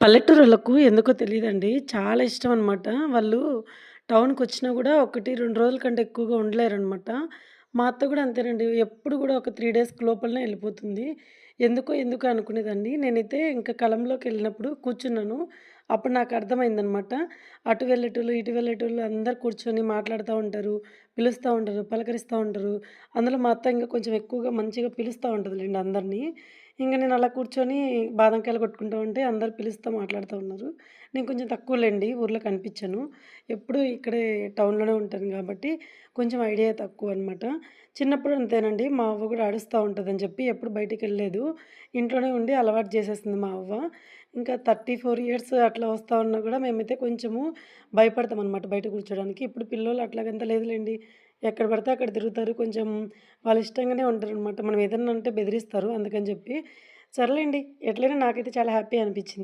పల్లెటూరోళ్ళకు ఎందుకో తెలీదండి. చాలా ఇష్టమనమాట. వాళ్ళు టౌన్‌కొచ్చినా గూడా 1, 2 రోజుల కంటే ఎక్కువగా ఉండలేరనమాట. మా అత్త గూడా అంతేనండి. ఎప్పుడు గూడా ఒక 3 డేస్‌కి లోపలనే ఎళ్ళిపోతుంది. ఎందుకో అనుకునేదాన్ని. నేనైతే ఇంక కలంలోకెళ్ళినప్పుడు కూర్చున్నాను. అప్పుడు నాకర్థమైందనమాట. అటు వెళ్ళేటోళ్ళు, ఇటు వెళ్ళేటోళ్ళు అందరూ కూర్చొని మాట్లాడుతా ఉంటారు. పిలుస్తా ఉంటారు, పలకరిస్తా ఉంటారు. అందులో మా అత్త ఇంక కొంచెం ఎక్కువగా మంచిగా పిలుస్తా ఉంటదిలెండి అందరిని. ఇంక నేనలా కూర్చొని బాదం కాయలు కొట్టుకుంటూ ఉంటే అందరూ పిలుస్తా మాట్లాడుతా ఉన్నారు. నేను కొంచెం తక్కువలెండి ఊర్లో కనిపించను. ఎప్పుడూ ఇక్కడే టౌన్‌లోనే ఉంటాను గాబట్టి కొంచెం ఐడియా తక్కువనమాట. చిన్నప్పుడు అంతేనండి. మా అవ్వ గూడా అరుస్తా ఉంటదని చెప్పి ఎప్పుడు బయటికెళ్ళలేదు. ఇంట్లోనే ఉండి అలవాటు చేసేసింది మా అవ్వ. ఇంకా 34 ఇయర్స్ అట్లా వస్తా ఉన్నా గూడా మేమైతే కొంచెము భయపడతామనమాట బయట కూర్చోడానికి. ఇప్పుడు పిల్లోళ్ళు అట్లాగంత లేదులెండి. ఎక్కడ పడితే అక్కడ తిరుగుతారు. కొంచెం వాళ్ళ ఇష్టంగానే ఉంటారనమాట. మనం ఏదన్నా అంటే బెదిరిస్తారు. అందుకని జెప్పి సర్లేండి. ఎట్లైనా నాకైతే చాలా హ్యాపీ అనిపిచ్చింది.